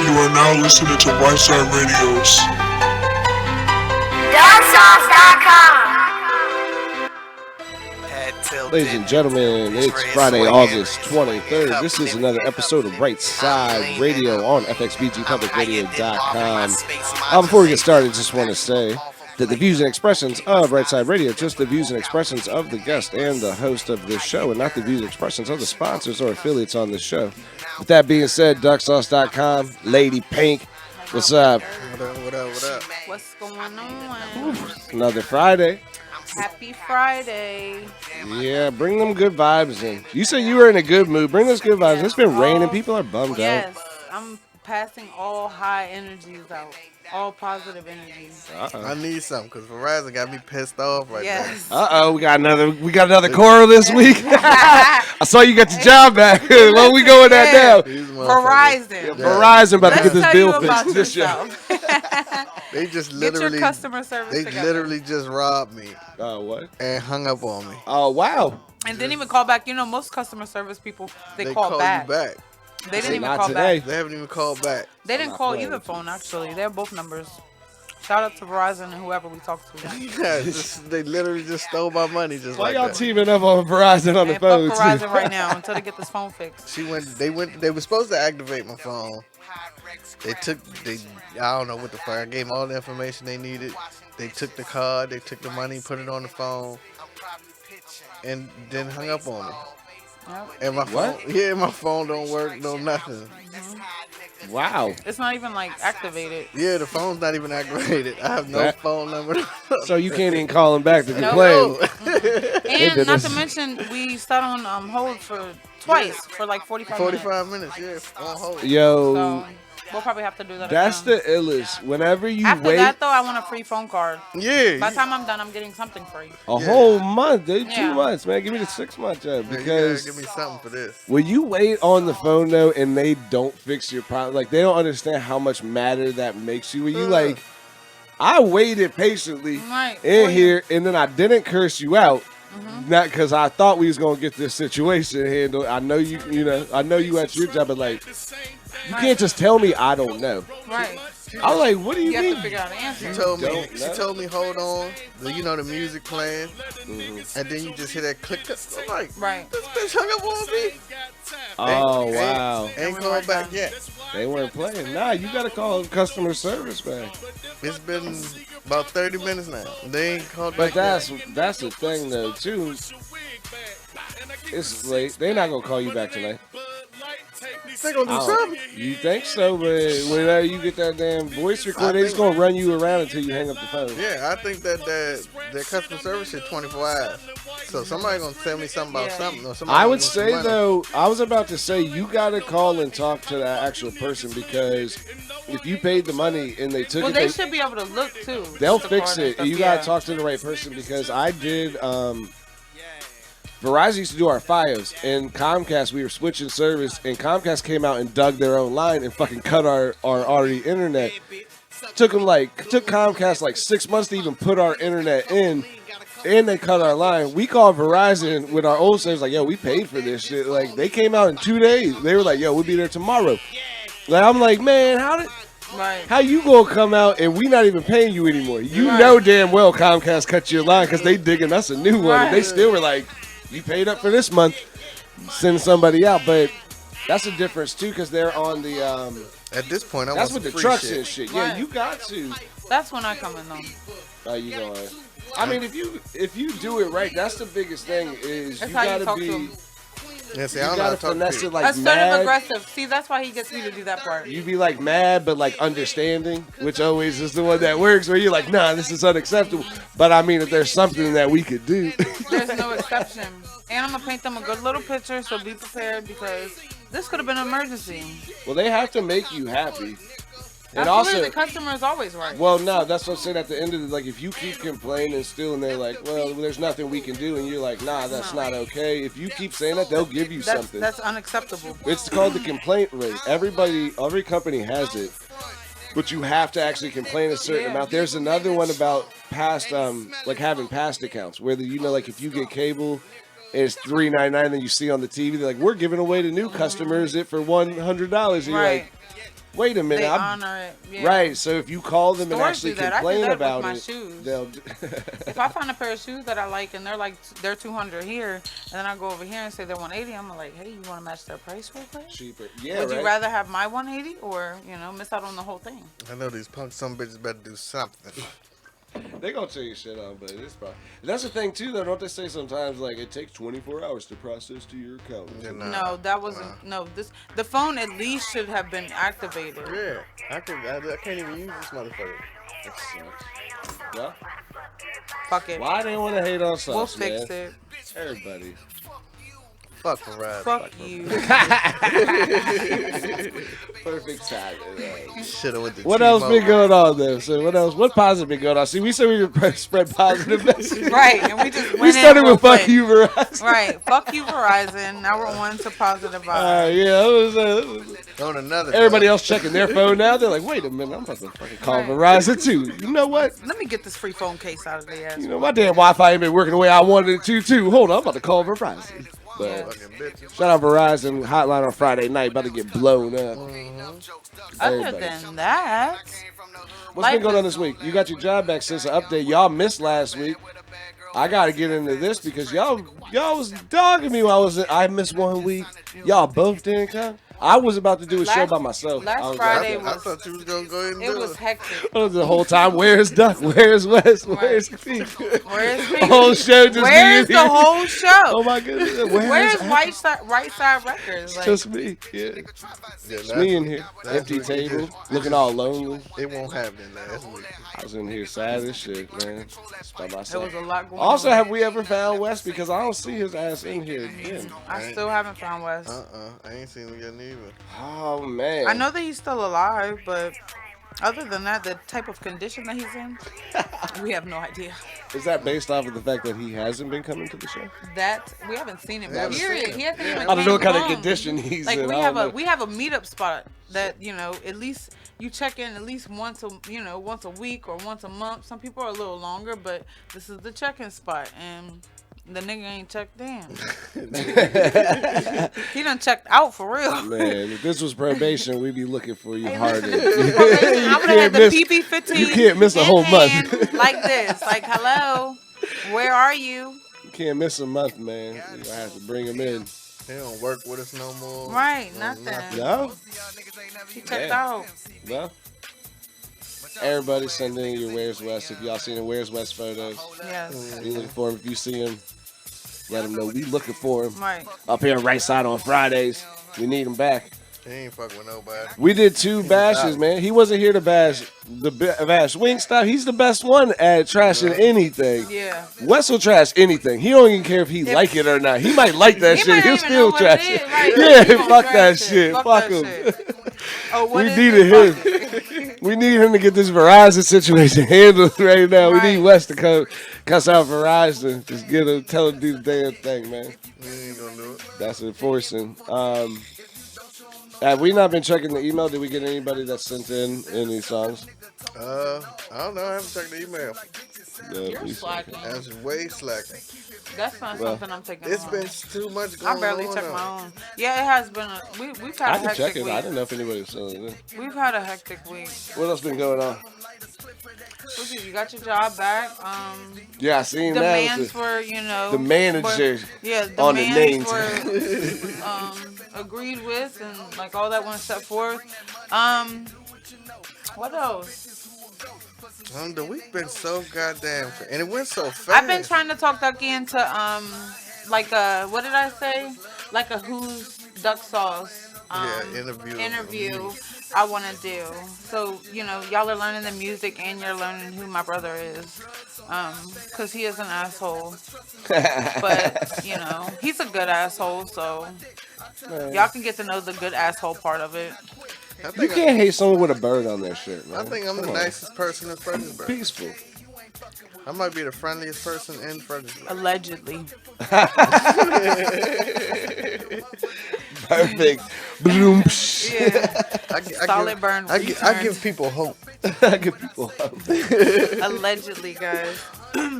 You are now listening to RyteSideRadio's DotKom. Ladies and gentlemen, it's Friday, August 23rd. This is another episode of Right Side Radio on FXBGPublicRadio.com. Before we get started, just want to say that the views and expressions of Right Side Radio, just the views and expressions of the guest and the host of this show, and not the views and expressions of the sponsors or affiliates on the show. With that being said, DuckSauce.com, Lady Pink, what's up? What up? What's going on? Another Friday. Happy Friday. Yeah, bring them good vibes in. You said you were in a good mood. Bring those good vibes. Yes. It's been raining. People are bummed out. Yes, I'm passing all high energies out. All positive energies. I need something because Verizon got me pissed off right Yes. We got another Cora this week. I saw you got your job back. Where we going at now? now. Verizon. Verizon about to get this Let's bill tell you about fixed. This year. yourself. They just Get literally, your customer service they together. literally just robbed me What? and hung up on me. Oh, wow. And didn't even call back. You know, most customer service people, they call back. back. You back. They didn't even Not call today. back. They haven't even called back. They didn't not call playing either with phone, actually. They have both numbers. Shout out to Verizon and whoever we talked to. Yeah, they literally just stole my money just Why like y'all that. teaming up on Verizon on the And phone, fuck too? Verizon right now until they get this phone fixed. They were supposed to activate my phone. I don't know what the fuck. I gave them all the information they needed. They took the card, they took the money, put it on the phone, and then hung up on me. Yep. And my phone, my phone don't work, no nothing. Wow. It's not even like activated. Yeah, the phone's not even activated. I have no phone number. So you can't even call them back to No. complain. And did not this. to mention, we sat on hold for twice for like 45 minutes. 45 minutes, yeah, on hold. Yo, So we'll probably have to do that that's again. the illest. Whenever you After wait that, though, I want a free phone card. Yeah. By the time I'm done, I'm getting something free. a whole month, dude, 2 Yeah. months, man. Give me the 6 months, Yeah, because give me something for this. when you wait on the phone though, and they don't fix your problem, like they don't understand how much matter that makes you. When you like, I waited patiently Right. in For you. here, and then I didn't curse you out, not because I thought we was gonna get this situation handled. I know you at your job, but like, you can't just tell me I don't know. Right. I was like, what do you You have mean? to figure out an answer. She told Don't me, hold on. The music playing, and then you just hear that click. I'm like, Right. this bitch hung up on me. Oh wow, Ain't called back yet. they weren't playing. Nah, you gotta call customer service back. It's been about 30 minutes now. They ain't called But back that's the thing though too. It's late. They're not gonna call you back tonight. yet. They gonna do I don't- something. You think so, but whenever you get that damn voice recorder, they just gonna run you around until you hang up the phone. Yeah, I think that their customer service is 24 hours. So somebody gonna tell me something about something. Or somebody I gonna would give me some say money. though, I was about to say you gotta call and talk to that actual person, because if you paid the money and they took Well, it, they should be able to look too. they'll the fix card and it. stuff, You yeah. gotta talk to the right person, because I did. Verizon used to do our FiOS, and Comcast, we were switching service, and Comcast came out and dug their own line and fucking cut our already internet. Took Comcast like 6 months to even put our internet in, and they cut our line. We called Verizon with our old service, like, yo, we paid for this shit. Like, they came out in 2 days. They were like, yo, we'll be there tomorrow. Like, I'm like, man, Right. how you gonna come out and we not even paying you anymore? You Right. know damn well Comcast cut your line because they digging us a new one. And they Right. still were like, you paid up for this month, send somebody out. But that's a difference too, because they're on the At this point, I that's want with the some free trucks shit. and shit. Yeah, Right. you got to. That's when I come in though. How you going? I mean, if you do it right, that's the biggest thing. Is That's you how you gotta talk be. to 'em. Yeah, see, You I don't know how gotta to talk to finesse it people. like Assertive mad. aggressive. See, that's why he gets me to do that part. You be like mad, but like understanding, which always is the one that works. Where you're like, nah, this is unacceptable. But I mean, if there's something that we could do, There's no exception. And I'm gonna paint them a good little picture, so be prepared because this could have been an emergency. well, they have to make you happy. And Absolutely, also, the customer is always right. well, no, that's what I'm saying. At the end of it, like, if you keep complaining still, and they're like, well, there's nothing we can do, and you're like, nah, that's not okay. If you keep saying that, they'll give you something. That's unacceptable. It's called the complaint rate. Every company has it, but you have to actually complain a certain Yeah. amount. There's another one about past, like having past accounts, where like if you get cable, it's $3.99, and you see on the TV, they're like, we're giving away to new customers it for $100, and you're Right. like, Wait a minute. They honor it. Yeah. Right. So if you call them and Stores actually do that. I do complain that about with my it, shoes. they'll. If I find a pair of shoes that I like and they're 200 here, and then I go over here and say they're 180, I'm like, hey, you want to match their price real quick? Cheaper. Yeah. Would right? you rather have my 180 or miss out on the whole thing? I know these punk some bitches better do something. They gonna tell you shit on, but it's probably. That's the thing too, though. Don't they say sometimes like it takes 24 hours to process to your account? Yeah, No, that wasn't. No, the phone at least should have been activated. Yeah, I can't even use this motherfucker. That sucks. Yeah. Fuck it. Why they want to hate on something? We'll fix it. Everybody. Fuck Verizon. Fuck you. Perfect timing. Shoulda went to What else been T-Mobile. going on there? So what else? What positive been going on? See, we said we would spread positive messages. Right, and we just went We started in real with fuck quick. you, Verizon. Right, fuck you, Verizon. Now we're on to positive vibes. Yeah. It was, On another everybody note, else checking their phone now. They're like, wait a minute, I'm about to fucking call Verizon too. You know what? Let me get this free phone case out of the ass. You know, my damn Wi-Fi ain't been working the way I wanted it to, too. Hold on, I'm about to call Verizon. But fucking bitches. shout out Verizon hotline on Friday night, about to get blown up. Other Everybody. than that, What's been life going on is- this week? You got your job back since the update. Y'all missed last week. I got to get into this because y'all was dogging me while I missed 1 week. Y'all both didn't come. I was about to do a show by myself. last I was Friday like, I thought you was gonna go ahead and it do was it. hectic. the whole time, where's Duck? Where's West? Where's Pete? Where's The whole show just Where's me the and you. whole show? Oh my goodness. Where's Apple? Right Side Records? Like, Just me. Yeah. Yeah, It's me in here. that's Empty what you table. did. Looking all lonely. It won't happen last week. I was in here sad as shit, man. Just by there myself. was a lot going Also, on. have we ever found Wes? Because I don't see his ass in here again. I still haven't found Wes. I ain't seen him yet neither. Oh, man. I know that he's still alive, but other than that, the type of condition that he's in, we have no idea. Is that based off of the fact that he hasn't been coming to the show? That we haven't seen him. We haven't Period. seen him. He hasn't even I don't know what came kind of home. condition he's Like in. we I have don't know. we have a meetup spot that at least you check in at least once a week or once a month. Some people are a little longer, but this is the check-in spot, and the nigga ain't checked in. He done checked out for real. Man, if this was probation, we'd be looking for you Hey, harder. listen, I would have had the PB-15. You can't miss a in whole hand month. like this. Like, hello, where are you? You can't miss a month, man. You gonna have to bring him in. They don't work with us no more. Right, No, nothing. No? He checked Yeah. out. Well, everybody send in your Where's West. If y'all seen the Where's West photos, Yes. we looking for him. If you see him, let him know we looking for him. Right. Up here on Right Side on Fridays. We need him back. He ain't fuck with nobody. We did 2 bashes, man. He wasn't here to bash bash Wingstop. He's the best one at trashing anything. Yeah. Wes will trash anything. He don't even care if he like it or not. He might like that He shit. might He'll not even still know what trash it it. is. Right. Yeah, He gonna fuck trash that it. shit. Fuck that him. shit. Oh, what We is needed it? him. Fuck it. We need him to get this Verizon situation handled right now. We Right. need Wes to come cuss out Verizon. Just get him, tell him to do the damn thing, man. We ain't gonna do it. That's enforcing. Have we not been checking the email? Did we get anybody that sent in any songs? I don't know. I haven't checked the email. No, You're we- slacking. That's way slacking. That's not Well, something I'm taking. It's on. been too much going I on. barely check now. my own. Yeah, it has been. We've had I a can hectic check it. week. I didn't know if anybody was selling it. We've had a hectic week. What else been going on? You got your job back. Yeah, I seen that. Demands were, The manager yeah, on the demands names. were agreed with, and like all that went set forth. What else? The week been so goddamn, and it went so fast. I've been trying to talk Ducky into like a, what did I say? Like a Who's Duck Sauce interview I want to do. So, y'all are learning the music and you're learning who my brother is. Because he is an asshole. But, he's a good asshole, so y'all can get to know the good asshole part of it. You can't hate someone with a bird on their shirt, man. I think I'm the nicest person in Fredericksburg. Peaceful. I might be the friendliest person in Fredericksburg. Allegedly. Perfect. Bloom. Yeah. Solid burn. I give people hope. I give people hope. Allegedly, guys.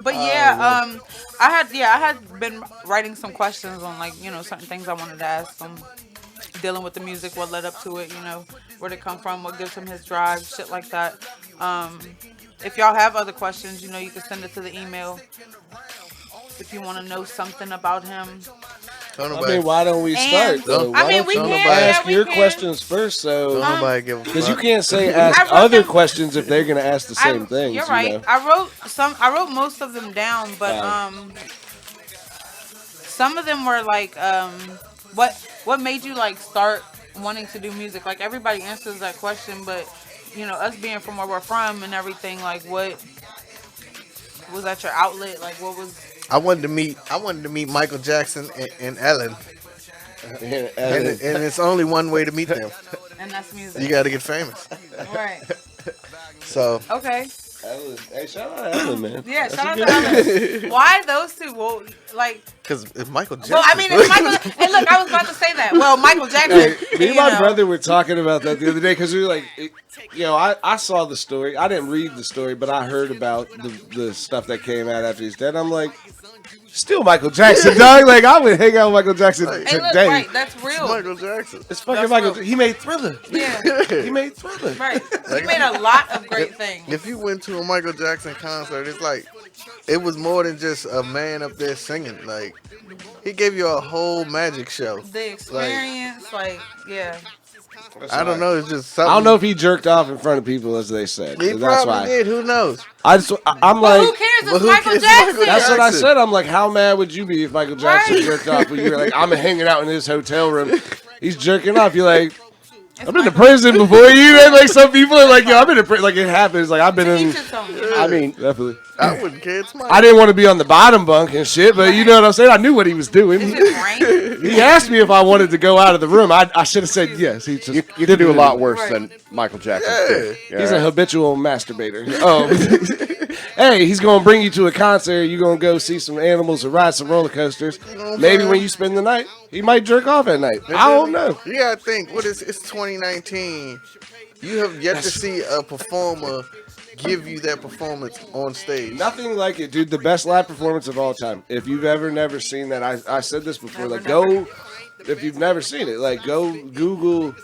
But yeah, I had been writing some questions on certain things I wanted to ask them. dealing with the music, what led up to it, where it come from, what gives him his drive, shit like that. If y'all have other questions, you can send it to the email. If you want to know something about him. Why don't we start? Though? We can ask your questions first, so nobody give a fuck. Because you can't say ask other questions if they're gonna ask the same things. You're right. I wrote most of them down, but some of them were like, what made you like start wanting to do music? Like everybody answers that question, but us being from where we're from and everything, like what was that your outlet? Like what was? I wanted to meet Michael Jackson and Ellen. And it's only one way to meet them. And that's music. You got to get famous. Right. So. Okay. Ellen. Hey, shout out to Ellen, man. Yeah, shout out to Ellen. Why those two? Well, like. Because it's Michael Jackson. Well, it's Michael. And look, I was about to say that. Well, Michael Jackson. Hey, me and my brother were talking about that the other day because we were like, I saw the story. I didn't read the story, but I heard about the stuff that came out after he's dead. I'm like, still Michael Jackson, dog. Like, I would hang out with Michael Jackson today. Look, right, that's real. It's Michael Jackson. It's fucking Michael. He made Thriller. Yeah. He made Thriller. Right. He made a lot of great things. If you went to a Michael Jackson concert, it's like, it was more than just a man up there singing. Like, he gave you a whole magic show. The experience, yeah. I don't know. It's just something. I don't know if he jerked off in front of people, as they said. He probably did. Who knows? I'm like, who cares? It's Michael Jackson. That's what I said. I'm like, how mad would you be if Michael Jackson jerked off? When you were like, I'm hanging out in his hotel room. He's jerking off. You're like, I've been to prison before you. And like some people are like, I've been to prison. Like it happens. Like I've been in. Definitely. I wouldn't care. It's I didn't want to be on the bottom bunk and shit, but you know what I'm saying. I knew what he was doing. He asked me if I wanted to go out of the room. I should have said yes. He just you did do a lot worse than Michael Jackson. Yeah. He's a habitual masturbator. Hey, he's gonna bring you to a concert. You're gonna go see some animals or ride some roller coasters. Maybe when you spend the night, he might jerk off at night. I don't know. You gotta think. It's 2019. You have yet to see a performer give you that performance on stage. Nothing like it, dude. The best live performance of all time. If you've never seen that, I said this before. If you've never seen it, go Google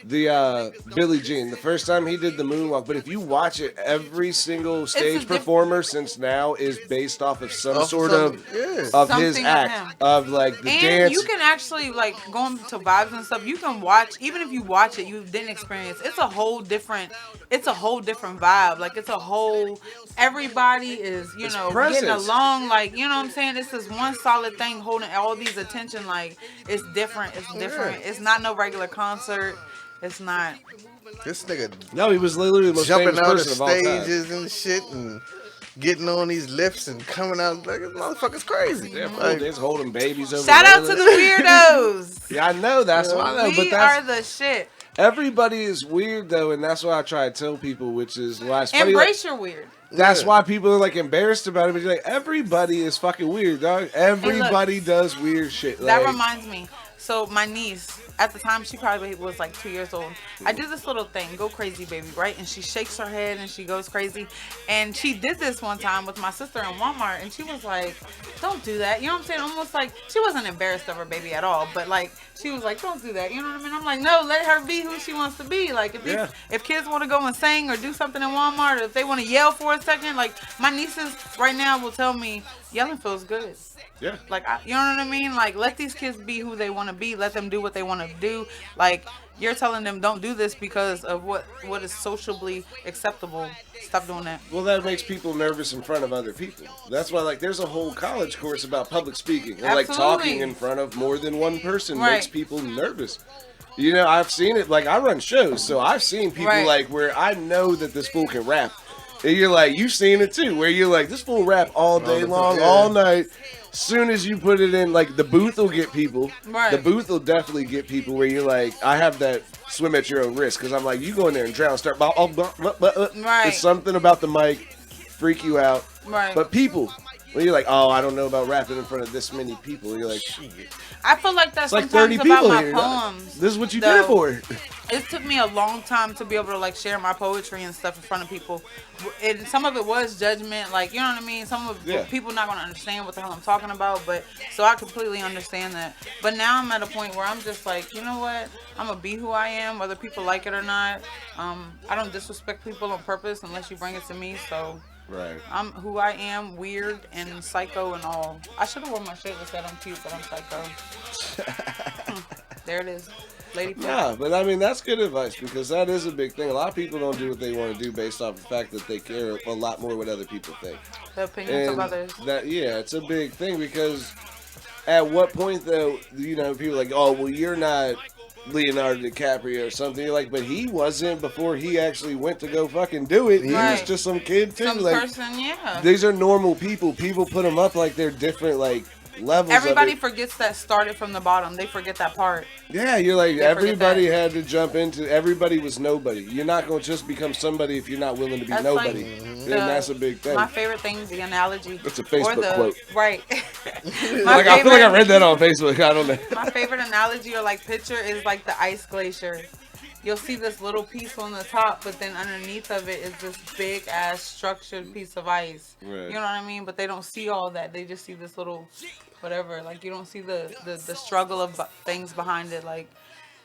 the Billie Jean. The first time he did the moonwalk. But if you watch it, every single stage performer since now is based off of some of his act of like the dance. And you can actually going to vibes and stuff. You can watch, even if you watch it, you didn't experience. It's a whole different vibe. Like it's a whole. Everybody is getting along. Like you know what I'm saying. It's this one solid thing holding all these attention. Like it's different. It's different. It's not no regular concert. It's not. This nigga. No, he was literally the most jumping out of person of all time. stages and shit and getting on these lifts and coming out like this motherfucker's crazy. Yeah, they's holding babies over. Shout out to the weirdos. Yeah, I know. That's why I know. We are the shit. Everybody is weird though, and that's why I try to tell people, which is why it's funny. Embrace your weird. That's why people are like embarrassed about it. But you're like, everybody is fucking weird, dog. Everybody does weird shit. That reminds me. So my niece, at the time, she probably was like 2 years old. I did this little thing, go crazy, baby, right? And she shakes her head and she goes crazy. And she did this one time with my sister in Walmart, and she was like, "Don't do that." You know what I'm saying? Almost like she wasn't embarrassed of her baby at all, but like she was like, "Don't do that." You know what I mean? I'm like, "No, let her be who she wants to be." Like if kids want to go and sing or do something in Walmart, or if they want to yell for a second, like my nieces right now will tell me yelling feels good. Yeah. Like, you know what I mean? Like, let these kids be who they want to be. Let them do what they want to do. Like, you're telling them don't do this because of what is socially acceptable. Stop doing that. Well, that makes people nervous in front of other people. That's why, like, there's a whole college course about public speaking. And, like, talking in front of more than one person makes people nervous. You know, I've seen it. Like, I run shows, so I've seen people, like, where I know that this fool can rap. And you're like, you've seen it, too, where you're like, this fool rap all day long, all night. Soon as you put it in, like, the booth will get people. Right. The booth will definitely get people where you're like, I have that swim at your own risk. Because I'm like, you go in there and drown, start. Right. It's something about the mic, freak you out. Right. But people, when you're like, oh, I don't know about rapping in front of this many people. You're like, shit. I feel like that's like sometimes 30 people about my here. poems. This is what you did it for. it took me a long time to be able to like share my poetry and stuff in front of people. And some of it was judgment, like, you know what I mean? Some of people not going to understand what the hell I'm talking about, but so I completely understand that. But now I'm at a point where I'm just like, you know what? I'm going to be who I am, whether people like it or not. I don't disrespect people on purpose unless you bring it to me, so Right. I'm who I am, weird and psycho and all. I should have worn my shirt that said I'm cute, but I'm psycho. There it is. Lady Pimp. Yeah, but I mean, that's good advice because that is a big thing. A lot of people don't do what they want to do based off the fact that they care a lot more what other people think. The opinions of others. It's a big thing because at what point, though, you know, people are like, oh, well, you're not Leonardo DiCaprio or something. You're like, but he wasn't before he actually went to go fucking do it. He was just some kid, too. Some like, person, yeah. These are normal people. People put them up like they're different, like, levels. Everybody forgets that started from the bottom. They forget that part. Yeah, you're like, everybody had to jump into, everybody was nobody. You're not going to just become somebody if you're not willing to be nobody. And that's a big thing. My favorite thing, the analogy. It's a Facebook quote. Right. I feel like I read that on Facebook. I don't know. My favorite analogy or like picture is like the ice glacier. You'll see this little piece on the top, but then underneath of it is this big ass structured piece of ice. Right. You know what I mean? But they don't see all that. They just see this little whatever. Like you don't see the struggle of things behind it. Like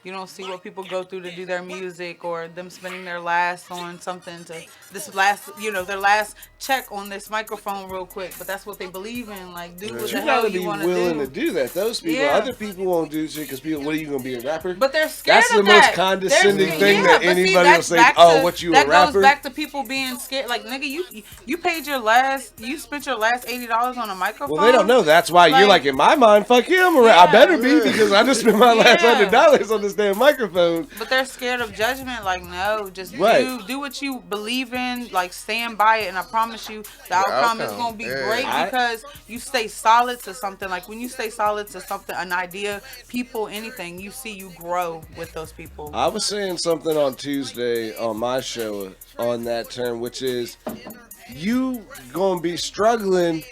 you don't see what people go through to do their music or them spending their last on something to their last check on this microphone real quick. But that's what they believe in. Like do what the hell you want to do. You gotta be willing to do that. Those people, other people won't do shit because people, what are you gonna be, a rapper? But they're scared That's of the that. most condescending thing that anybody will say. Oh, what you a rapper? That goes back to people being scared. Like nigga, you paid you spent your last $80 on a microphone. Well, they don't know. That's why you're like, in my mind, fuck yeah, I'm a rapper. I better be because I just spent my last $100 on this damn microphone. But they're scared of judgment. Like, no, just do what you believe in. Like, stand by it, and I promise you, the outcome is gonna be great because you stay solid to something. Like when you stay solid to something, an idea, people, anything, you grow with those people. I was saying something on Tuesday on my show on that term, which is you gonna be struggling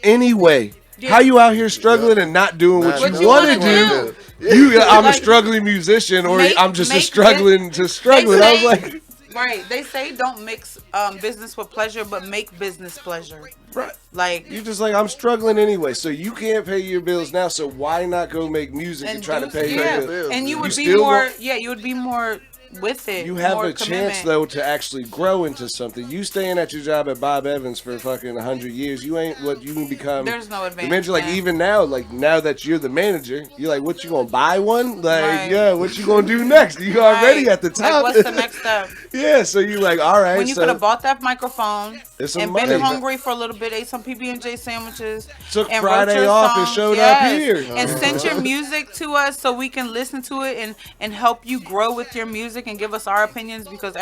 anyway. Yeah. How you out here struggling and not doing what you want to do? I'm a struggling musician, or I'm just struggling. I was like, right? They say don't mix business with pleasure, but make business pleasure. Right. Like you just like I'm struggling anyway, so you can't pay your bills now. So why not go make music and try to pay your bills? And you would be more. You would be more with it. You have a chance though to actually grow into something. You staying at your job at Bob Evans for fucking 100 years, you ain't what you can become. There's no advantage. Imagine like even now that you're the manager, you're like, what you gonna buy one? Like yeah, what you gonna do next? You already at the top. Like, what's the next step? Yeah, so you like all right. When you could have bought that microphone and money. been hungry for a little bit, ate some PB&J sandwiches, took and Friday off and showed up here, and sent your music to us so we can listen to it and help you grow with your music and give us our opinions because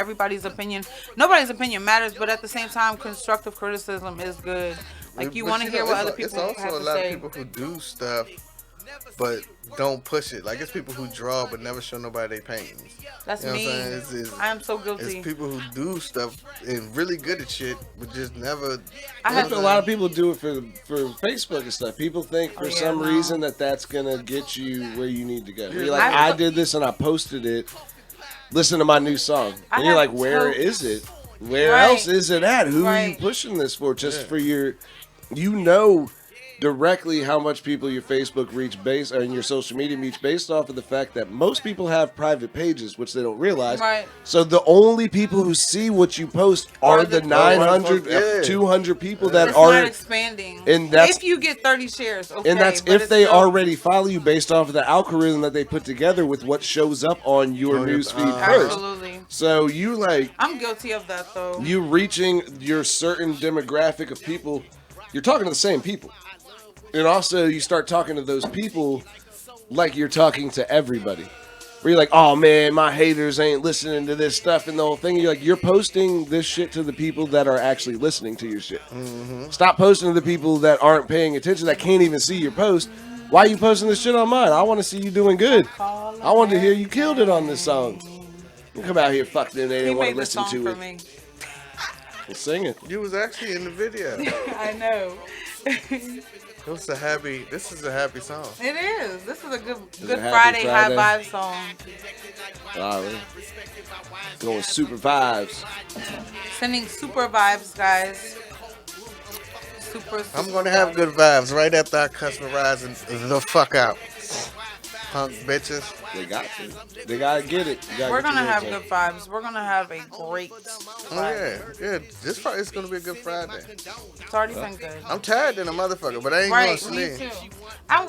nobody's opinion matters, but at the same time, constructive criticism is good. Like you want to hear what other people have to say. It's also a lot of people who do stuff but don't push it. Like it's people who draw but never show nobody their paintings. That's me. I am so guilty. It's people who do stuff and really good at shit but just never. I think a lot of people do it for Facebook and stuff. People think for some reason that's gonna get you where you need to go. You're like, I did this and I posted it. Listen to my new song. And you're like, where is it? Where else is it at? Who are you pushing this for? Just for your, directly how much people your Facebook reach and your social media reach based off of the fact that most people have private pages, which they don't realize. Right. So the only people who see what you post are the 900, 200 people that are not expanding. And that's if you get 30 shares, okay. And that's if they already follow you based off of the algorithm that they put together with what shows up on your newsfeed first. Absolutely. So you like. I'm guilty of that though. You reaching your certain demographic of people, you're talking to the same people. And also, you start talking to those people like you're talking to everybody. Where you're like, oh man, my haters ain't listening to this stuff and the whole thing. You're like, you're posting this shit to the people that are actually listening to your shit. Mm-hmm. Stop posting to the people that aren't paying attention, that can't even see your post. Why are you posting this shit on mine? I want to see you doing good. I want to hear you killed it on this song. You come out here, fuck them, they didn't want to listen to it. Me. Well, sing it. You was actually in the video. I know. This is a happy song. It is. This is a good Happy Friday high Friday. vibe song. All right. Going super vibes. Sending super vibes, guys. Super. I'm gonna have good vibes right after I cuss Verizon the fuck out. Punk bitches. They got to. They gotta get it. We're gonna have good vibes. We're gonna have a great. Oh yeah. This Friday is gonna be a good Friday. It's already been good. I'm tired than a motherfucker, but I ain't Right, gonna me sleep. too.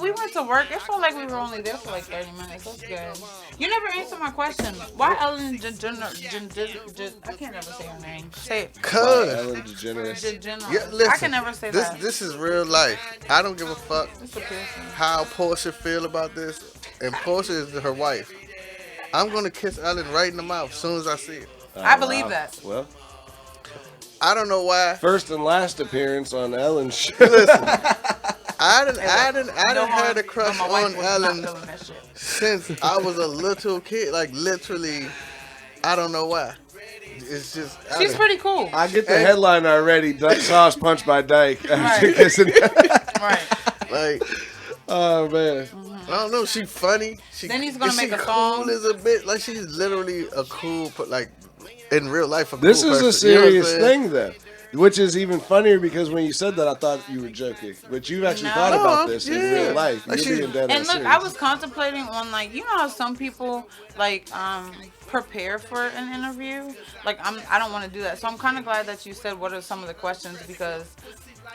We went to work. It felt like we were only there for like 30 minutes. That's good. You never answered my question. Why Ellen DeGeneres? I can't never say her name. Say it. Cause Ellen DeGeneres. DeGeneres. yeah, listen, I can never say that. This is real life. I don't give a fuck It's a piercing. how Portia feel about this, and Portia is her wife. I'm gonna kiss Ellen right in the mouth as soon as I see it. I believe that. Well, I don't know why. first and last appearance on Ellen's show. Listen, I didn't No had harm, a crush but my wife on was not Ellen feeling that shit. since I was a little kid. Like literally, I don't know why. It's just She's Ellen. pretty cool. I get the Hey. headline already. Duck sauce punched by Dyke after Right. kissing. Right. Like Oh man. I don't know. She funny. Then he's gonna she make a cool song. as a bitch. Like she's literally a cool, like in real life. This cool is a person. You know what I'm serious saying? thing, though. Which is even funnier because when you said that, I thought you were joking. But you've actually No. thought about No, this in yeah. real life. Like You're she's- being dead And ass look, serious. I was contemplating on like, you know how some people like prepare for an interview. Like I don't want to do that. So I'm kind of glad that you said what are some of the questions because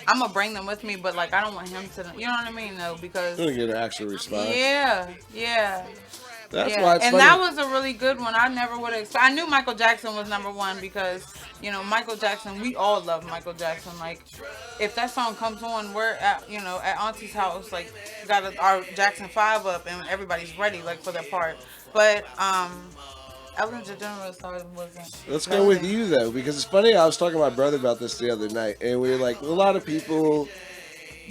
I'm gonna bring them with me. But like I don't want him to, you know what I mean? No, because I'm gonna get an actual response. yeah. That's Yeah, why it's and funny. that was a really good one. I never would have. I knew Michael Jackson was number one because Michael Jackson. We all love Michael Jackson. Like, if that song comes on, we're at at Auntie's house, like got our Jackson 5 up, and everybody's ready like for their part. But Ellen DeGeneres wasn't. Let's go with you though, because it's funny. I was talking to my brother about this the other night, and we were like, a lot of people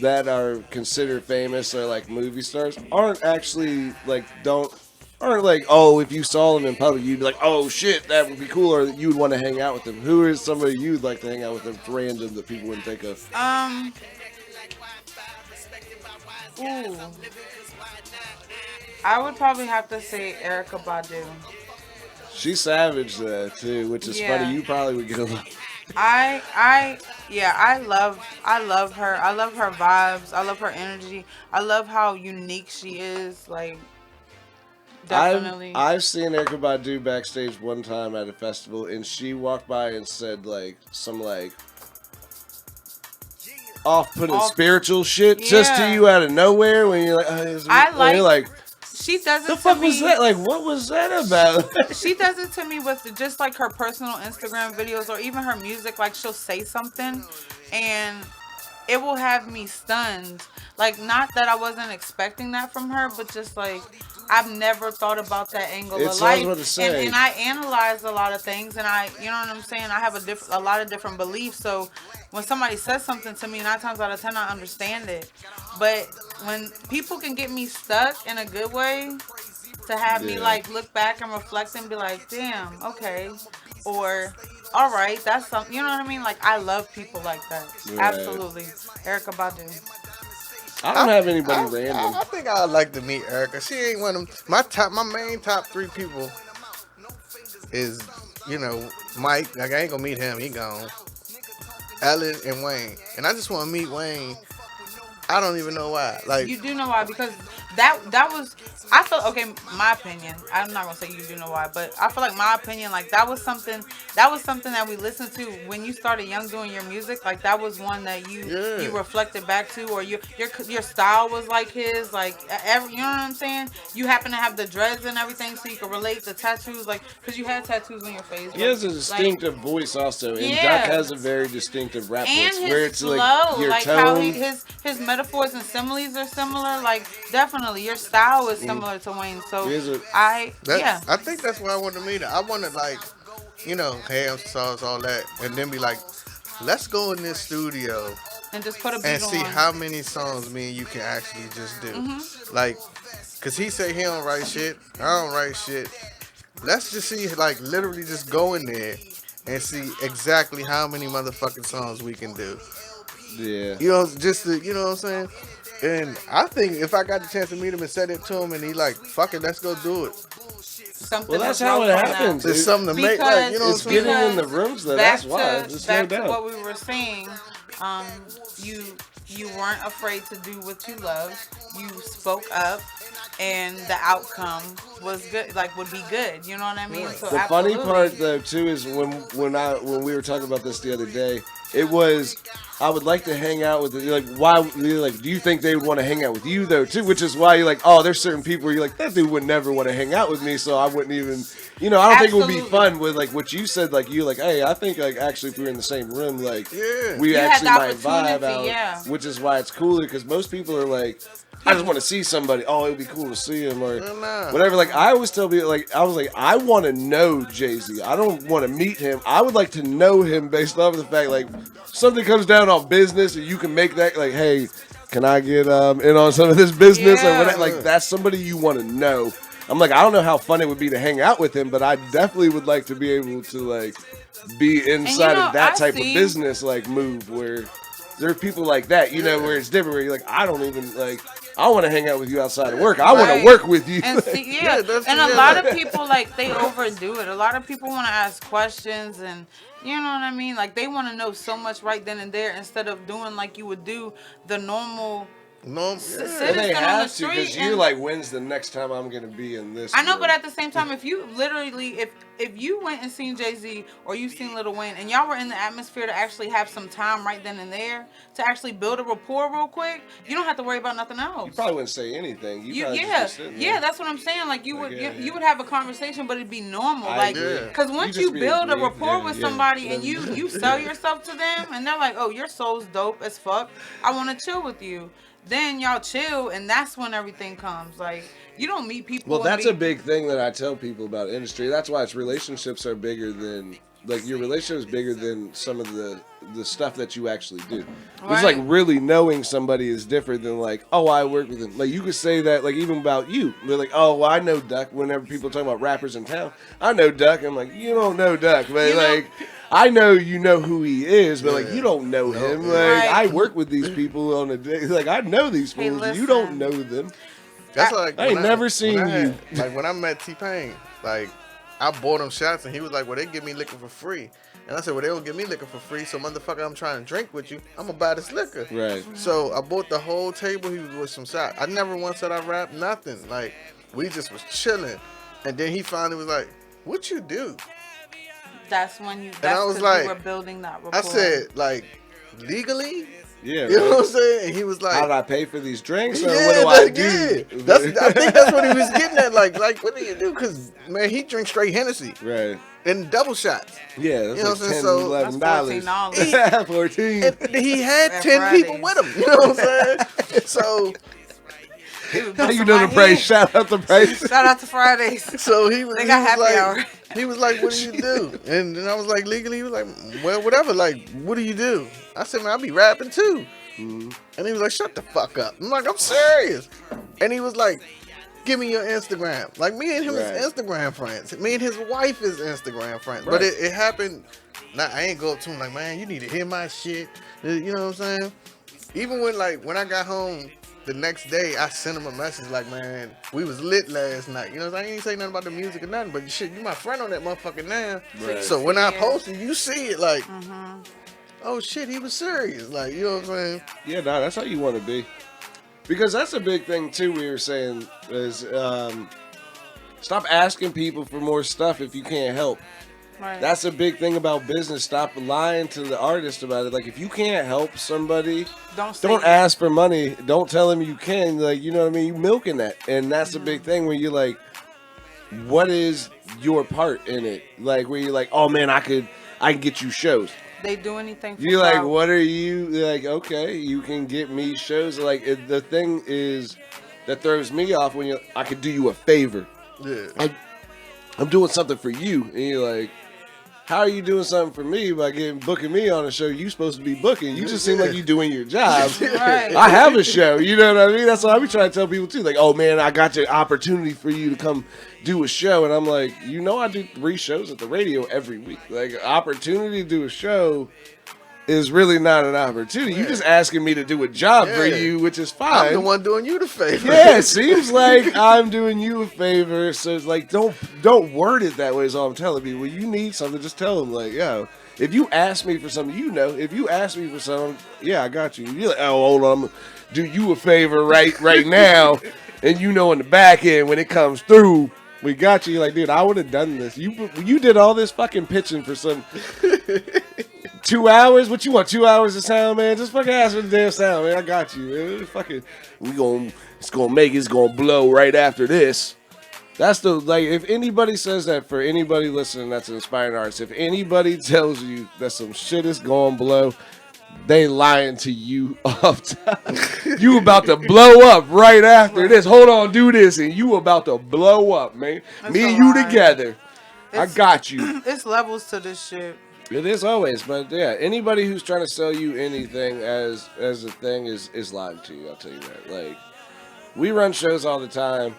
that are considered famous or like movie stars aren't actually aren't like, oh, if you saw them in public, you'd be like, oh shit, that would be cool, or you would want to hang out with them. Who is somebody you'd like to hang out with them random that people wouldn't think of? Ooh. I would probably have to say Erykah Badu. She's savage there too, which is Yeah. funny. You probably would get along. I love her. I love her vibes. I love her energy. I love how unique she is. Like, definitely. I've seen Erykah Badu backstage one time at a festival, and she walked by and said some off-putting spiritual shit just to Yeah. you out of nowhere when you're like, I you're like, She does it the to fuck me. was that? Like, what was that about? She does it to me with just like her personal Instagram videos or even her music. Like, she'll say something and it will have me stunned. Like, not that I wasn't expecting that from her, but just like I've never thought about that angle It's of what I was life. about to say. And I analyze a lot of things, and you know what I'm saying? I have a lot of different beliefs. So when somebody says something to me, 9 times out of 10 I understand it. But when people can get me stuck in a good way, to have me like look back and reflect and be like, damn, okay, or all right, that's something. You know what I mean? Like, I love people like that. Right. Absolutely, Erykah Badu. I don't have anybody random. I think I'd like to meet Erica. She ain't one of them. My main top 3 people is, Mike. Like, I ain't gonna meet him. He gone. Ellen and Wayne. And I just want to meet Wayne. I don't even know why. Like, You do know why? Because that was, I feel, okay, my opinion, I'm not gonna say you do know why, but I feel like my opinion, like that was something that we listened to when you started young doing your music. Like, that was one that you reflected back to, or your style was like his, like you know what I'm saying? You happen to have the dreads and everything, so you can relate the tattoos, like, because you had tattoos on your face. He has a distinctive voice also, and Yeah. Duck has a very distinctive rap and voice, his where it's flow, like your like tone. how his metaphors and similes are similar. Like, definitely your style is similar to Wayne. So I think that's why I want to meet her. I want to, like, ham sauce, all that, and then be like, let's go in this studio and just put a beat and see on. how many songs me and you can actually just do. Mm-hmm. Like, cause he say he don't write shit, I don't write shit. Let's just see, like, literally just go in there and see exactly how many motherfucking songs we can do. Yeah. You know, just to, you know what I'm saying? And I think if I got the chance to meet him and said it to him and he like, fuck it, let's go do it. Something Well, that's is how wrong it from happens. that. There's something to make, like, you know what It's I'm saying? getting in the rooms, though. Back That's why. to, There's back no to doubt. what we were saying, you weren't afraid to do what you love. You spoke up, and the outcome was good. Like would be good. You know what I mean? So The funny part, though, too, is when we were talking about this the other day, it was I would like to hang out with like why you're like do you think they would want to hang out with you though too? Which is why you're like there's certain people where you're like that dude would never want to hang out with me, so I wouldn't even I don't think it would be fun with like what you said like you like hey I think like actually if we were in the same room like we you actually had might the vibe out, opportunity, which is why it's cooler because most people are like. I just want to see somebody. Oh, it would be cool to see him or whatever. Like I always tell people, like I was like, I want to know Jay-Z. I don't want to meet him. I would like to know him based off of the fact, like something comes down on business, and you can make that like, hey, can I get in on some of this business or whatever? Like that's somebody you want to know. I'm like, I don't know how fun it would be to hang out with him, but I definitely would like to be able to like be inside of that type of business like move where there are people like that, where it's different. Where you're like, I don't even like. I want to hang out with you outside of work. I want to work with you. And see, and a lot of people like they overdo it. A lot of people want to ask questions, and you know what I mean. Like they want to know so much right then and there instead of doing like you would do the normal. Citizen they on have the to street because you're like, when's the next time I'm gonna be in this? I know, but at the same time, if you literally, if you went and seen Jay-Z or you seen Lil Wayne and y'all were in the atmosphere to actually have some time right then and there to actually build a rapport real quick, you don't have to worry about nothing else. You probably wouldn't say anything. That's what I'm saying. Like you would have a conversation, but it'd be normal. Because once you you build a rapport with somebody and you sell yourself to them and they're like, oh, your soul's dope as fuck. I want to chill with you. Then y'all chill, and that's when everything comes. Like, you don't meet people. Well, that's a big thing that I tell people about industry. That's why relationships are bigger than, like, your relationship is bigger than some of the stuff that you actually do. Right. It's like really knowing somebody is different than like, oh, I work with him. Like, you could say that, like, even about you. They're like, oh, well, I know Duck. Whenever people talk about rappers in town, I know Duck. I'm like, you don't know Duck, but like. I know you know who he is, but like you don't know him. Like I work with these people on a day. Like I know these fools. You don't know them. That's like I ain't never seen you. Like when I met T-Pain, like I bought him shots and he was like, "Well, they give me liquor for free." And I said, "Well, they don't give me liquor for free, so motherfucker, I'm trying to drink with you. I'm gonna buy this liquor." Right. So I bought the whole table. He was with some shots. I never once said I rapped nothing. Like we just was chilling, and then he finally was like, "What you do?" That's when you. That's and I was like, you were building that rapport. I said, like, legally. Yeah, you know what I'm saying? And he was like, how do I pay for these drinks? Or what do I do? I think that's what he was getting at. Like, what do you do? Because, man, he drinks straight Hennessy. Right. And double shots. Yeah, that's you know like $10, so $11. 14. And he had 10 people with him. You know what I'm saying? So... How you know the price? Shout out the price. Shout out to Fridays. So he was. They got happy like, hour. He was like, "What do you do?" And then I was like, "Legally." He was like, "Well, whatever. Like, what do you do?" I said, "Man, I be rapping too." Mm-hmm. And he was like, "Shut the fuck up." I'm like, "I'm serious." And he was like, "Give me your Instagram." Like me and him is Instagram friends. Me and his wife is Instagram friends. Right. But it happened. Now I ain't go up to him like, "Man, you need to hear my shit." You know what I'm saying? Even when I got home. The next day, I sent him a message like, man, we was lit last night. You know, I ain't say nothing about the music or nothing, but shit, you my friend on that motherfucker now. Right. So when I post it, you see it like, oh shit, he was serious. Like, you know what I'm saying? Yeah, no, that's how you want to be. Because that's a big thing, too, we were saying, is stop asking people for more stuff if you can't help. Right. That's a big thing about business. Stop lying to the artist about it. Like, if you can't help somebody, don't ask for money. Don't tell them you can. Like, you know what I mean? You milking that. And that's a big thing where you're like, what is your part in it? Like, where you're like, oh, man, I can get you shows. They do anything for you're like, what are you? Like, okay, you can get me shows. Like, the thing is that throws me off when I could do you a favor. Yeah. I'm doing something for you. And you're like, how are you doing something for me by booking me on a show you supposed to be booking? You just seem like you're doing your job. Right. I have a show. You know what I mean? That's what I be trying to tell people, too. Like, oh, man, I got the opportunity for you to come do a show. And I'm like, I do 3 shows at the radio every week. Like, opportunity to do a show is really not an opportunity. You're just asking me to do a job for you, which is fine. I'm the one doing you the favor. Yeah, it seems like I'm doing you a favor. So it's like, don't word it that way is all I'm telling you. When you need something, just tell them, like, yo, if you ask me for something, you know. If you ask me for something, yeah, I got you. You're like, oh, hold on, I'm gonna do you a favor right now. And you know in the back end, when it comes through, we got you. You're like, dude, I would have done this. You did all this fucking pitching for some 2 hours? What you want, 2 hours of sound, man? Just fucking ask for the damn sound, man. I got you, man. Fucking, it's gonna blow right after this. That's the, like, if anybody says that, for anybody listening that's inspiring artists, if anybody tells you that some shit is gonna blow, they lying to you off top. You about to blow up right after this. Hold on, do this, and you about to blow up, man. Me and you together. I got you. It's levels to this shit. It is always, but yeah, anybody who's trying to sell you anything as a thing is lying to you. I'll tell you that. Like, we run shows all the time,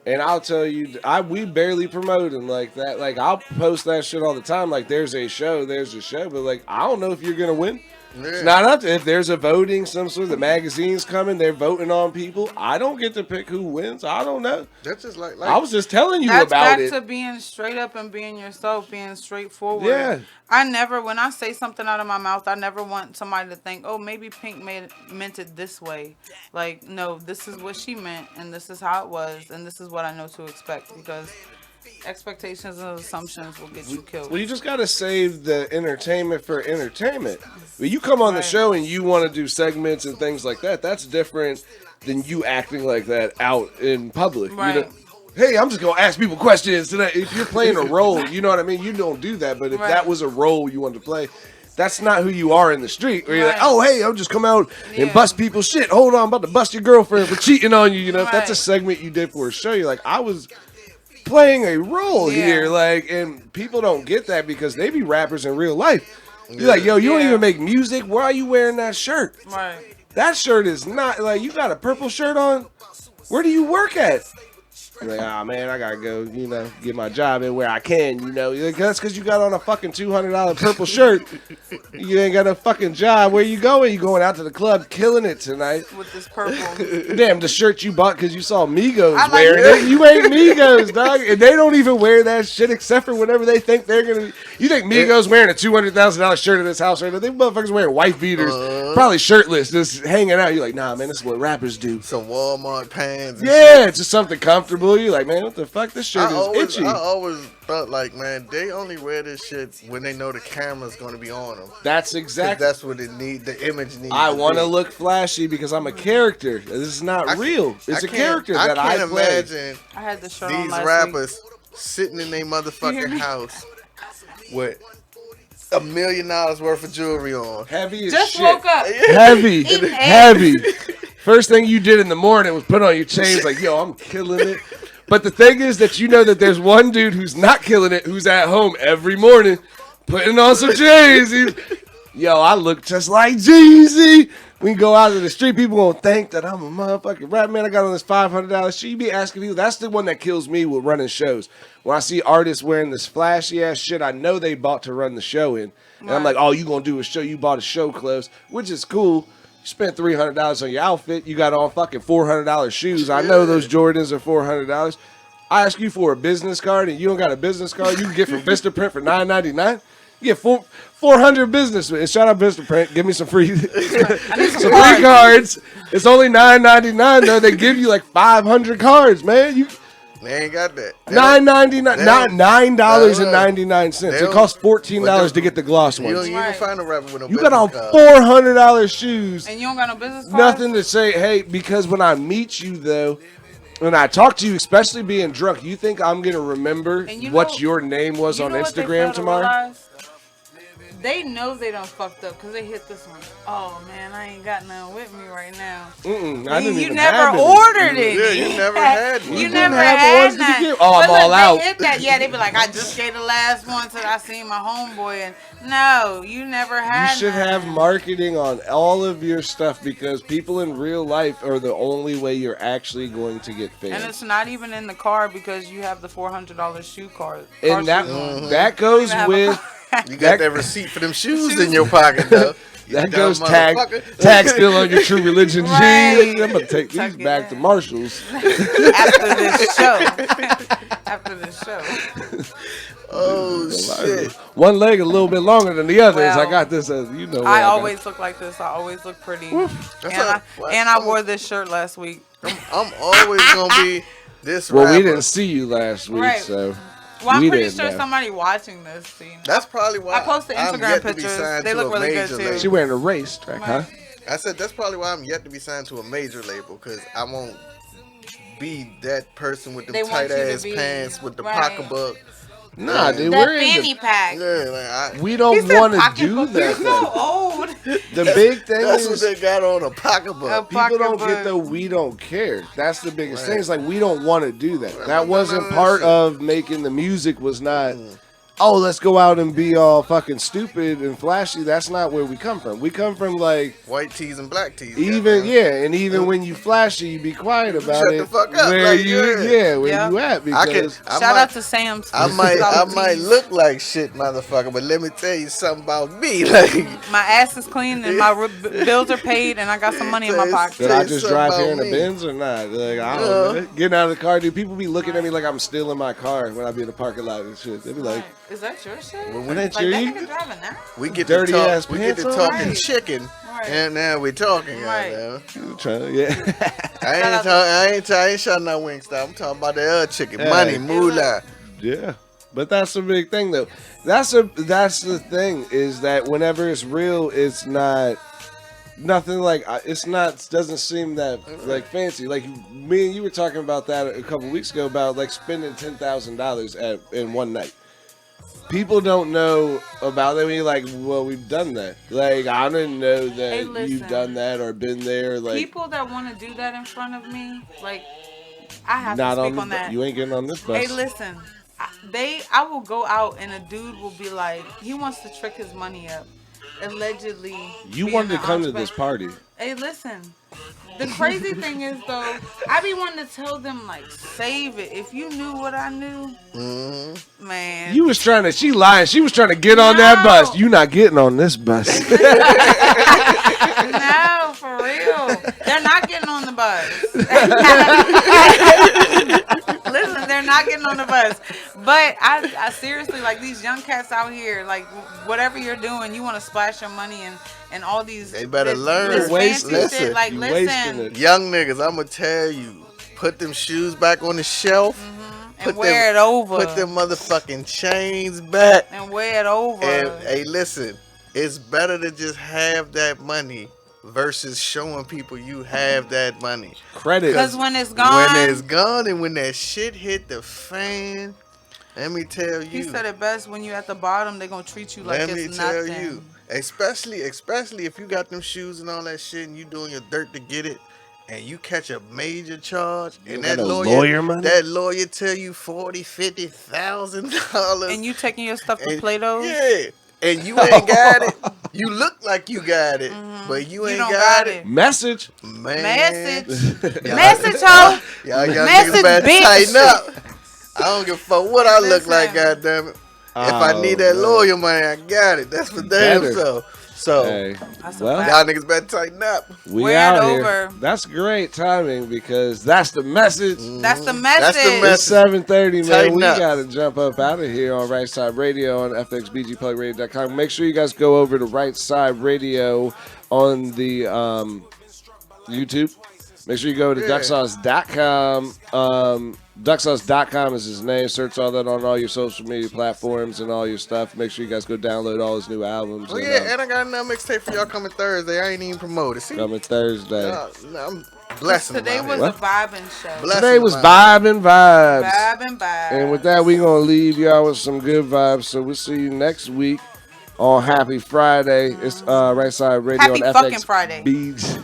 and I'll tell you, we barely promote them like that. Like, I'll post that shit all the time. Like, there's a show, but like, I don't know if you're gonna win. Yeah. It's not up to, if there's a voting, some sort of the magazine's coming, they're voting on people. I don't get to pick who wins. I don't know. That's just like I was just telling you that's about back it. to being straight up and being yourself, being straightforward. Yeah. I never, when I say something out of my mouth, I never want somebody to think, oh, maybe Pink meant it this way. Like, no, this is what she meant, and this is how it was, and this is what I know to expect, because expectations and assumptions will get you killed. Well, you just got to save the entertainment for entertainment. When you come on the show and you want to do segments and things like that, that's different than you acting like that out in public. Right. You know? Hey, I'm just going to ask people questions today. If you're playing a role, you know what I mean? You don't do that. But if that was a role you wanted to play, that's not who you are in the street. Where you're like, oh, hey, I'll just come out and bust people's shit. Hold on, I'm about to bust your girlfriend for cheating on you. You know, if that's a segment you did for a show, you're like, I was playing a role here, like, and people don't get that because they be rappers in real life. You're like, yo, you don't even make music. Why are you wearing that shirt? Right. That shirt is not, like, you got a purple shirt on? Where do you work at? You're like, oh, man, I got to go, you know, get my job in where I can, you know. Like, that's because you got on a fucking $200 purple shirt. You ain't got a fucking job. Where you going? You going out to the club killing it tonight. With this purple. Damn, the shirt you bought because you saw Migos wearing it. You ain't Migos, dog. And they don't even wear that shit except for whenever they think they're going to. You think Migos wearing a $200,000 shirt in this house right now? They motherfuckers wearing white beaters, probably shirtless, just hanging out. You're like, nah, man, this is what rappers do. Some Walmart pants. Yeah, it's just something comfortable. You're like, man, what the fuck? This shirt is itchy. I always thought, like, man, they only wear this shit when they know the camera's going to be on them. That's exactly. That's what it need. The image needs. I want to look flashy because I'm a character. This is not real. It's a character that I can't play. imagine I had the shirt these on rappers sitting in their motherfucking house with $1 million worth of jewelry on. Heavy as Just shit. woke up. Heavy. First thing you did in the morning was put on your chains like, yo, I'm killing it. But the thing is that you know that there's one dude who's not killing it, who's at home every morning putting on some chains. Yo, I look just like Jeezy. We can go out to the street. People gonna think that I'm a motherfucking rap man. I got on this $500 shit. You be asking people. That's the one that kills me with running shows. When I see artists wearing this flashy ass shit, I know they bought to run the show in. And I'm like, oh, you gonna do a show? You bought a show clothes, which is cool. You spent $300 on your outfit. You got on fucking $400 shoes. I know those Jordans are $400. I ask you for a business card, and you don't got a business card you can get from Vistaprint for $9.99. You get 400 business. And shout out Vistaprint. Give me some free cards. It's only $9.99 though. They give you like 500 cards, man. They ain't got that. $9.99. Not $9.99. It costs $14 to get the gloss ones. You don't find a rapper with no You business got on card. $400 shoes. And you don't got no business card? Nothing to say, hey, because when I meet you, though, when I talk to you, especially being drunk, you think I'm going to remember what your name was on Instagram tomorrow? They know they done fucked up because they hit this one. Oh, man, I ain't got none with me right now. I didn't you even never have ordered it. Yeah, you never had one. You never had none. Oh, I'm all out. They hit that. Yeah, they be like, I just gave the last one till I seen my homeboy. And no, you never had You should have marketing on all of your stuff because people in real life are the only way you're actually going to get fans. And it's not even in the car because you have the $400 shoe card. And that goes with... You got that receipt for them shoes in your pocket, though. That goes tag still on your True Religion jeans. I'm gonna take these back to Marshalls after this show. After this show. Oh shit! One leg a little bit longer than the others. Well, I got this as you know. I always look like this. I always look pretty. And I wore this shirt last week. I'm always gonna be this. Well, rapper. we didn't see you last week, so. Well, I'm pretty sure somebody watching this. That's probably why I posted Instagram pictures. They look really good too. She wearing a racetrack, huh? I said that's probably why I'm yet to be signed to a major label, because I won't be that person with the tight ass pants with the pocketbook. Nah, dude, that we're fanny in the pack. Yeah, like we don't want to do that. You're so old. The big thing that's is what they got on a pocketbook. People don't get the we don't care. That's the biggest thing. It's like we don't want to do that. That wasn't part of making the music. Was not. Oh, let's go out and be all fucking stupid and flashy. That's not where we come from. We come from like white tees and black tees. Even and even when you flashy, you be quiet about Shut it. the fuck up. Where like, you where you at? Because shout out to Sam's. I might look like shit, motherfucker, but let me tell you something about me. Like my ass is clean and my bills are paid and I got some money in my pocket. Did I just drive here in a Benz or not? Like I don't know. Getting out of the car, dude. People be looking at me like I'm still in my car when I be in the parking lot and shit. They be like, "Is that your shit?" When that like, that nigga driving now? We get dirty to talk, ass we get to talking chicken, and now we're talking. Right. I ain't shouting out Wingstop. I'm talking about the other chicken, money, moolah. Yeah, but that's a big thing though. That's the thing is that whenever it's real, it's not nothing like it's not doesn't seem that like fancy. Like me and you were talking about that a couple weeks ago about like spending $10,000 in one night. People don't know about that. We're like, well, we've done that. Like, I didn't know that you've done that or been there. Like, people that want to do that in front of me, like, I have to speak on that. You ain't getting on this bus. Hey, listen, I will go out and a dude will be like, he wants to trick his money up. Allegedly. You wanted to come to this party. Hey, listen. The crazy thing is, though, I be wanting to tell them, like, save it. If you knew what I knew, man. You was trying to, she lying. She was trying to get on that bus. You not getting on this bus. No, for real. They're not getting on the bus. Listen, they're not getting on the bus. But I seriously, like, these young cats out here, like, whatever you're doing, you want to splash your money and all these. They better learn. This fancy shit. Like, listen. Young niggas, I'm going to tell you, put them shoes back on the shelf. And wear it over. Put them motherfucking chains back. And wear it over. And, hey, listen, it's better to just have that money versus showing people you have that money. Credit. Because when it's gone. When it's gone and when that shit hit the fan, let me tell you. He said it best, when you're at the bottom, they're going to treat you like it's nothing. Let me tell you. Especially if you got them shoes and all that shit and you doing your dirt to get it. And you catch a major charge, and that lawyer tell you $40,000, $50,000, and you taking your stuff to Plato's. Yeah, and you ain't got it. You look like you got it, but you ain't got it. Message, message, ho. Y'all niggas better tighten up. I don't give a fuck what I look like, goddamn it. If I need that lawyer money, I got it. That's for damn so. So, y'all niggas better tighten up. We out here. That's great timing because that's the message. That's the message. It's 7:30, man. We gotta jump up out of here on Right Side Radio on FXBGPlugRadio.com. Make sure you guys go over to Right Side Radio on the YouTube. Make sure you go to DuckSauce.com. DuckSauce.com is his name. Search all that on all your social media platforms and all your stuff. Make sure you guys go download all his new albums. Oh, and I got another mixtape for y'all coming Thursday. I ain't even promoted. See? Coming Thursday. I'm blessing. Today was a vibing show. Today was vibing vibes. Vibing vibes. And with that, we're going to leave y'all with some good vibes. So we'll see you next week on Happy Friday. It's Right Side Radio Happy on fucking FX Friday. Beats.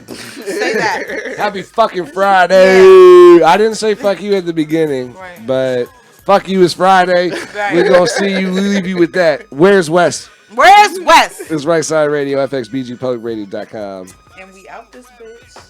Say that. Happy fucking Friday. Yeah. I didn't say fuck you at the beginning, but fuck you is Friday. Right. We're going to see you, leave you with that. Where's West? Where's West? It's Right Side Radio, FXBGPlugRadio.com. And we out this bitch.